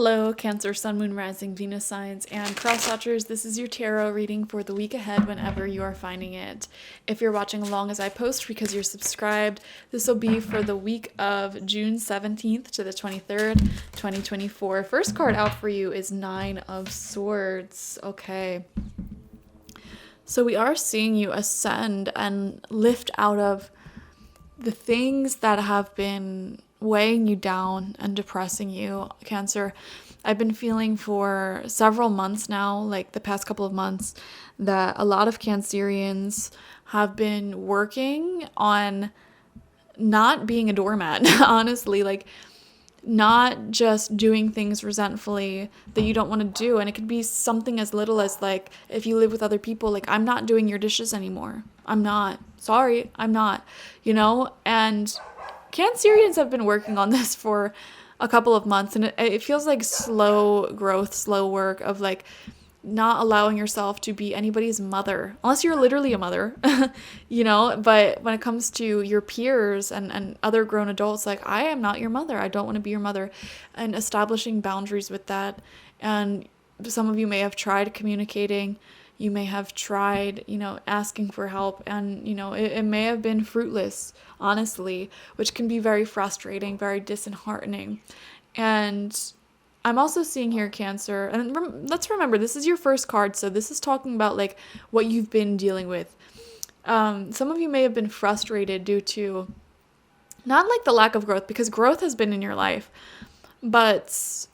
Hello, Cancer, Sun, Moon, Rising, Venus signs, and cross watchers. This is your tarot reading for the week ahead whenever you are finding it. If you're watching along as I post because you're subscribed, this will be for the week of June 17th to the 23rd, 2024. First card out for you is Nine of Swords. Okay. So we are seeing you ascend and lift out of the things that have been weighing you down and depressing you, Cancer. I've been feeling for several months now, like the past couple of months, that a lot of Cancerians have been working on not being a doormat, honestly, like not just doing things resentfully that you don't want to do. And it could be something as little as, like, if you live with other people, like, I'm not doing your dishes anymore. I'm not. Sorry, I'm not. And Cancerians have been working on this for a couple of months, and it feels like slow growth, slow work of, like, not allowing yourself to be anybody's mother, unless you're literally a mother, but when it comes to your peers and other grown adults, like, I am not your mother. I don't want to be your mother, and establishing boundaries with that. And some of you may have tried communicating. You may have tried, asking for help, and, it may have been fruitless, honestly, which can be very frustrating, very disheartening. And I'm also seeing here, Cancer, and let's remember, this is your first card, so this is talking about, like, what you've been dealing with. Some of you may have been frustrated due to not, like, the lack of growth, because growth has been in your life, but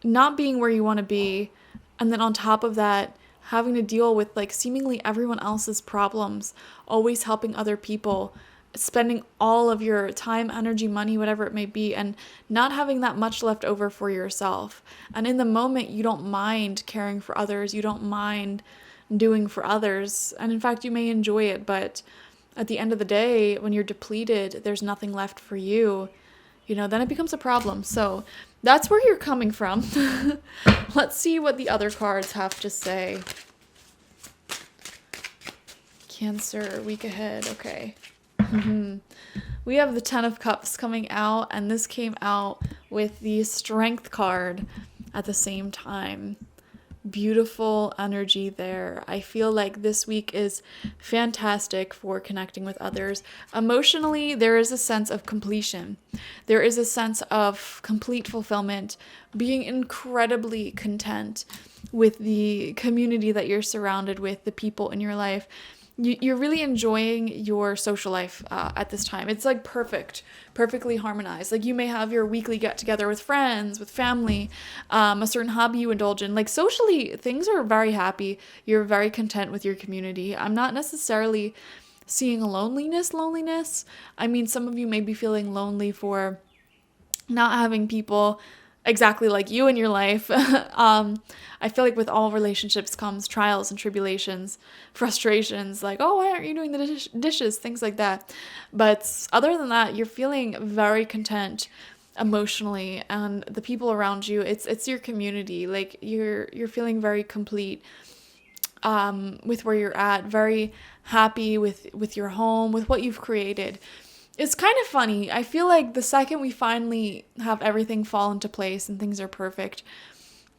not being where you want to be, and then on top of that, having to deal with, like, seemingly everyone else's problems, always helping other people, spending all of your time, energy, money, whatever it may be, and not having that much left over for yourself. And in the moment, you don't mind caring for others. You don't mind doing for others. And in fact, you may enjoy it. But at the end of the day, when you're depleted, there's nothing left for you, then it becomes a problem. So that's where you're coming from. Let's see what the other cards have to say. Cancer, week ahead. Okay. We have the Ten of Cups coming out, and this came out with the Strength card at the same time. Beautiful energy there. I feel like this week is fantastic for connecting with others. Emotionally, there is a sense of completion. There is a sense of complete fulfillment, being incredibly content with the community that you're surrounded with, the people in your life. You're really enjoying your social life at this time. It's like perfectly harmonized. Like, you may have your weekly get together with friends, with family, a certain hobby you indulge in. Like, socially, things are very happy. You're very content with your community. I'm not necessarily seeing loneliness. I mean, some of you may be feeling lonely for not having people exactly like you in your life. I feel like with all relationships comes trials and tribulations, frustrations, like, oh, why aren't you doing the dishes, things like that. But other than that, you're feeling very content emotionally, and the people around you, it's your community. Like, you're feeling very complete with where you're at, very happy with your home, with what you've created. It's kind of funny. I feel like the second we finally have everything fall into place and things are perfect,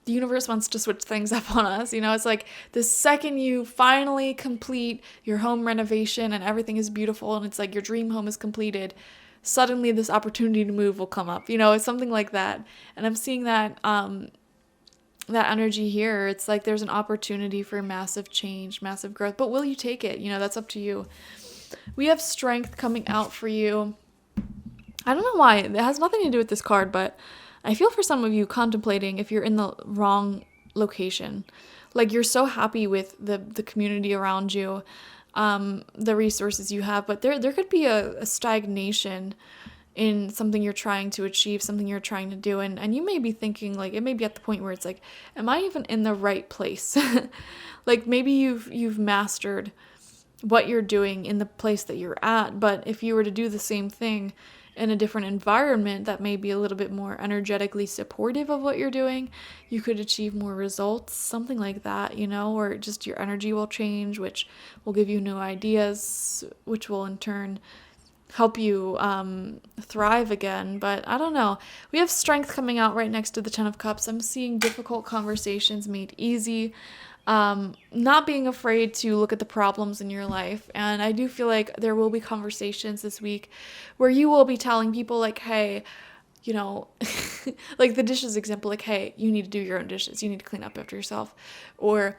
the universe wants to switch things up on us. It's like the second you finally complete your home renovation and everything is beautiful and it's like your dream home is completed, suddenly this opportunity to move will come up. It's something like that. And I'm seeing that that energy here. It's like there's an opportunity for massive change, massive growth. But will you take it? That's up to you. We have Strength coming out for you. I don't know why. It has nothing to do with this card, but I feel for some of you contemplating if you're in the wrong location. Like, you're so happy with the community around you, the resources you have, but there could be a stagnation in something you're trying to achieve, something you're trying to do. And you may be thinking, like, it may be at the point where it's like, am I even in the right place? Like, maybe you've mastered what you're doing in the place that you're at, but if you were to do the same thing in a different environment that may be a little bit more energetically supportive of what you're doing, you could achieve more results, something like that, or just your energy will change, which will give you new ideas, which will in turn help you thrive again. But I don't know. We have strength coming out right next to the Ten of Cups. I'm seeing difficult conversations made easy. Not being afraid to look at the problems in your life. And I do feel like there will be conversations this week where you will be telling people like, hey, you know, like the dishes example, like, hey, you need to do your own dishes. You need to clean up after yourself. Or,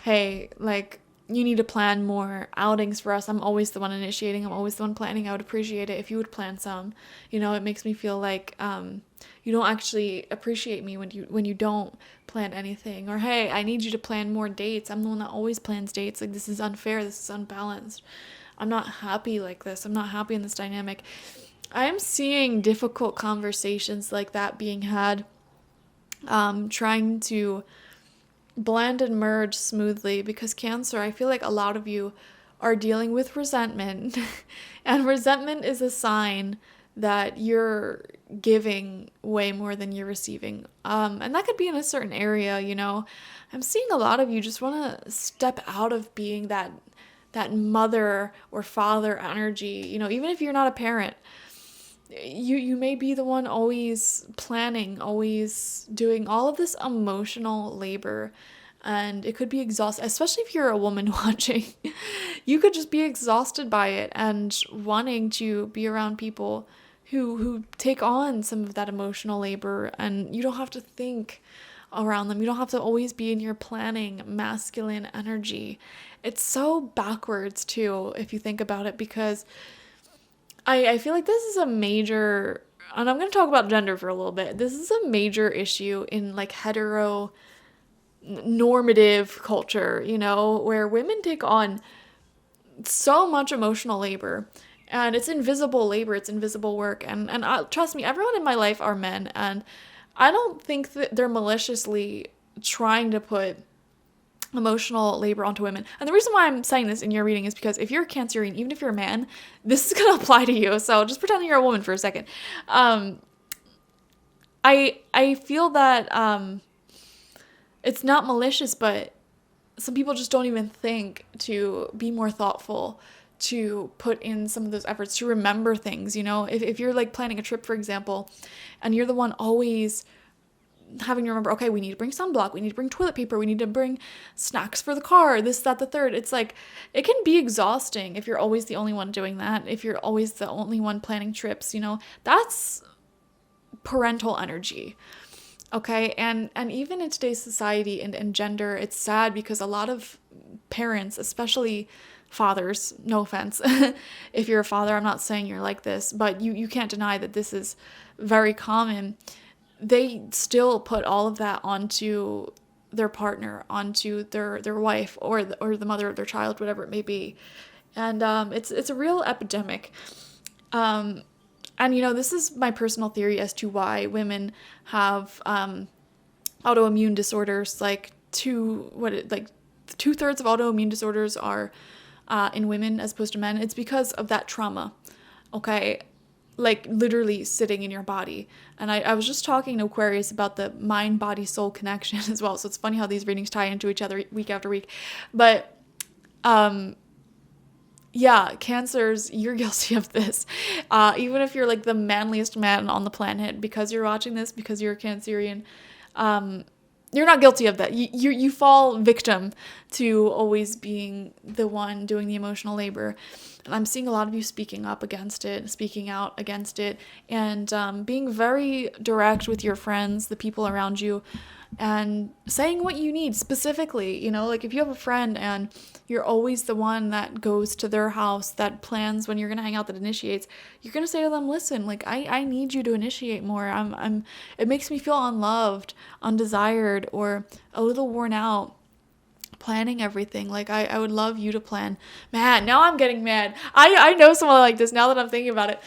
hey, like, you need to plan more outings for us. I'm always the one initiating. I'm always the one planning. I would appreciate it if you would plan some. You know, it makes me feel like you don't actually appreciate me when you don't plan anything. Or, hey, I need you to plan more dates. I'm the one that always plans dates. Like, this is unfair. This is unbalanced. I'm not happy like this. I'm not happy in this dynamic. I'm seeing difficult conversations like that being had, trying to blend and merge smoothly, because Cancer, I feel like a lot of you are dealing with resentment and resentment is a sign that you're giving way more than you're receiving. And that could be in a certain area, you know. I'm seeing a lot of you just want to step out of being that mother or father energy, you know, even if you're not a parent. You may be the one always planning, always doing all of this emotional labor, and it could be exhausting, especially if you're a woman watching. You could just be exhausted by it and wanting to be around people who take on some of that emotional labor, and you don't have to think around them. You don't have to always be in your planning masculine energy. It's so backwards too, if you think about it, because I feel like this is a major, and I'm going to talk about gender for a little bit. This is a major issue in like hetero normative culture, you know, where women take on so much emotional labor, and it's invisible labor, it's invisible work. And trust me, everyone in my life are men, and I don't think that they're maliciously trying to put emotional labor onto women. And the reason why I'm saying this in your reading is because if you're a Cancerian, even if you're a man, this is going to apply to you. So just pretend you're a woman for a second. I feel that it's not malicious, but some people just don't even think to be more thoughtful, to put in some of those efforts, to remember things, you know. If you're like planning a trip, for example, and you're the one always having to remember, okay, we need to bring sunblock, we need to bring toilet paper, we need to bring snacks for the car, this, that, the third. It's like, it can be exhausting if you're always the only one doing that, if you're always the only one planning trips, you know. That's parental energy, okay? And even in today's society and gender, it's sad because a lot of parents, especially fathers, no offense, if you're a father, I'm not saying you're like this, but you can't deny that this is very common. They still put all of that onto their partner, onto their wife, or the mother of their child, whatever it may be. And it's a real epidemic. And you know, this is my personal theory as to why women have autoimmune disorders. Like 2/3 of autoimmune disorders are in women as opposed to men. It's because of that trauma. Okay. Like literally sitting in your body. And I was just talking to Aquarius about the mind, body, soul connection as well. So it's funny how these readings tie into each other week after week. But yeah, Cancers, you're guilty of this. Even if you're like the manliest man on the planet, because you're watching this, because you're a Cancerian, you're not guilty of that. You fall victim to always being the one doing the emotional labor. And I'm seeing a lot of you speaking up against it, speaking out against it, and being very direct with your friends, the people around you, and saying what you need specifically. You know, like if you have a friend and you're always the one that goes to their house, that plans when you're going to hang out, that initiates, you're going to say to them, listen, like I need you to initiate more. It makes me feel unloved, undesired, or a little worn out planning everything. Like I would love you to plan. Man, now I'm getting mad. I know someone like this now that I'm thinking about it.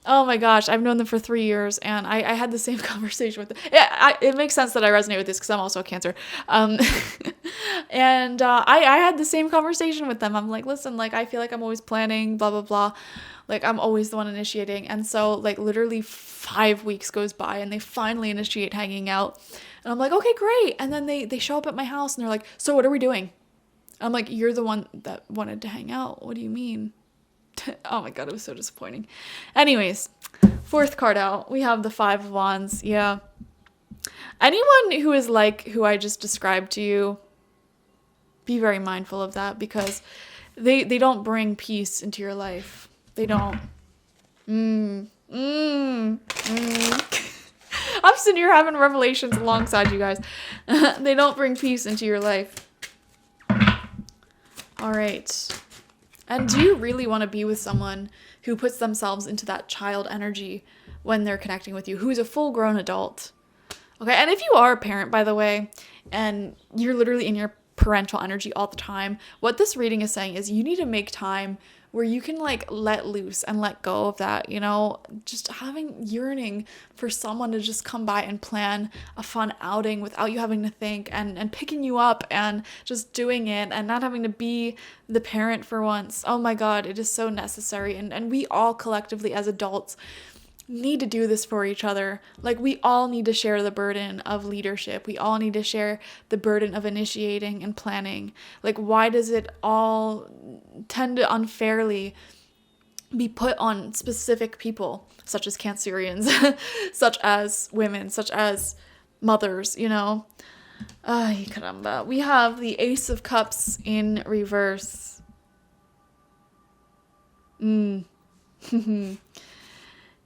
Oh my gosh, I've known them for 3 years, and I had the same conversation with them. Yeah, it makes sense that I resonate with this because I'm also a Cancer. And I had the same conversation with them. I'm like, listen, like I feel like I'm always planning, blah, blah, blah. Like I'm always the one initiating. And so like literally 5 weeks goes by and they finally initiate hanging out. And I'm like, okay, great. And then they show up at my house and they're like, so what are we doing? I'm like, you're the one that wanted to hang out. What do you mean? Oh my God, it was so disappointing. Anyways, fourth card out, we have the Five of Wands. Yeah. Anyone who is like who I just described to you, be very mindful of that, because they don't bring peace into your life. They don't. I'm sitting here having revelations alongside you guys. They don't bring peace into your life. All right. And do you really want to be with someone who puts themselves into that child energy when they're connecting with you, who's a full-grown adult? Okay, and if you are a parent, by the way, and you're literally in your parental energy all the time, what this reading is saying is you need to make time where you can like let loose and let go of that, you know, just yearning for someone to just come by and plan a fun outing without you having to think, and picking you up and just doing it and not having to be the parent for once. Oh my God, it is so necessary. And we all collectively as adults need to do this for each other. Like, we all need to share the burden of leadership. We all need to share the burden of initiating and planning. Like, why does it all tend to unfairly be put on specific people, such as Cancerians, such as women, such as mothers, you know? Ay, caramba. We have the Ace of Cups in reverse.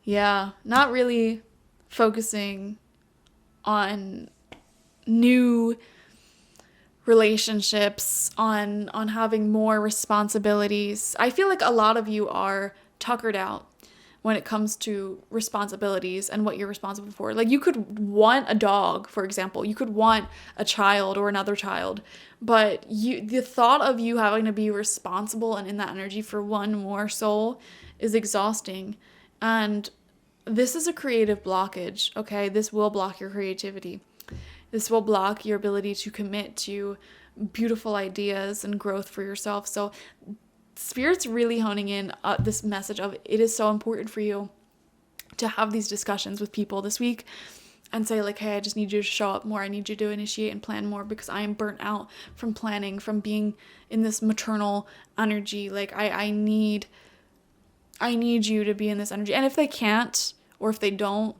Yeah, not really focusing on new relationships, on having more responsibilities. I feel like a lot of you are tuckered out when it comes to responsibilities and what you're responsible for. Like, you could want a dog, for example. You could want a child or another child, but the thought of you having to be responsible and in that energy for one more soul is exhausting. And this is a creative blockage, okay? This will block your creativity. This will block your ability to commit to beautiful ideas and growth for yourself. So Spirit's really honing in this message of it is so important for you to have these discussions with people this week and say like, hey, I just need you to show up more. I need you to initiate and plan more because I am burnt out from planning, from being in this maternal energy. Like, I need you to be in this energy. And if they can't, or if they don't,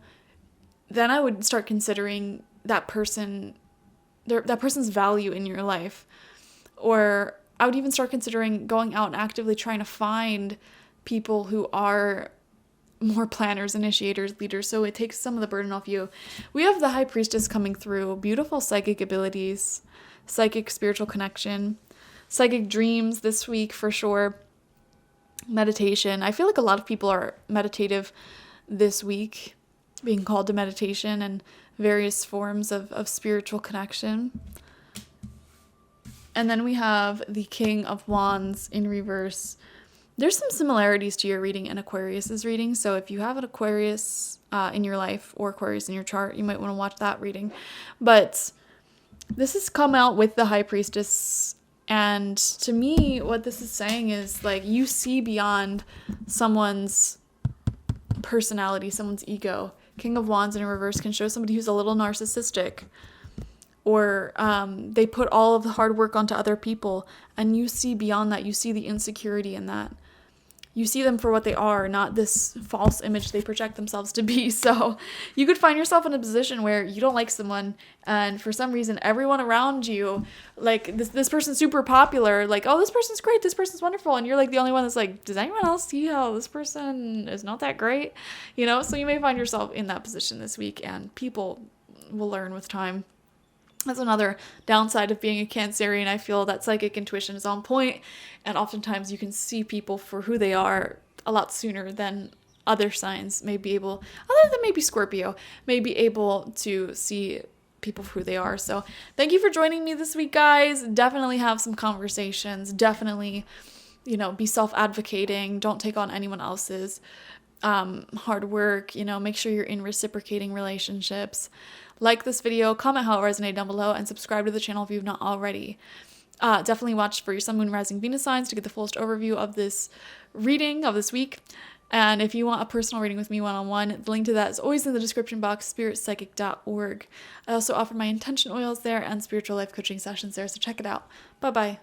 then I would start considering that person's value in your life. Or I would even start considering going out and actively trying to find people who are more planners, initiators, leaders, so it takes some of the burden off you. We have the High Priestess coming through. Beautiful psychic abilities, psychic spiritual connection, psychic dreams this week for sure. Meditation. I feel like a lot of people are meditative this week, being called to meditation and various forms of spiritual connection. And then we have the King of Wands in reverse. There's some similarities to your reading and Aquarius's reading. So if you have an Aquarius in your life or Aquarius in your chart, you might want to watch that reading. But this has come out with the High Priestess. And to me, what this is saying is like, you see beyond someone's personality, someone's ego. King of Wands in reverse can show somebody who's a little narcissistic, or they put all of the hard work onto other people, and you see beyond that. You see the insecurity in that. You see them for what they are, not this false image they project themselves to be. So you could find yourself in a position where you don't like someone, and for some reason everyone around you, like this person's super popular, like, oh, this person's great, this person's wonderful, and you're like the only one that's like, does anyone else see how this person is not that great? You know, so you may find yourself in that position this week, and people will learn with time. That's another downside of being a Cancerian. I feel that psychic intuition is on point, and oftentimes you can see people for who they are a lot sooner than other signs may be able, other than maybe Scorpio, may be able to see people for who they are. So thank you for joining me this week, guys. Definitely have some conversations. Definitely, be self-advocating. Don't take on anyone else's hard work. Make sure you're in reciprocating relationships. Like this video, comment how it resonated down below, and subscribe to the channel if you've not already. Definitely watch for your Sun, Moon, Rising, Venus signs to get the fullest overview of this reading of this week. And if you want a personal reading with me one-on-one, the link to that is always in the description box, spiritpsychic.org. I also offer my intention oils there and spiritual life coaching sessions there, so check it out. Bye-bye.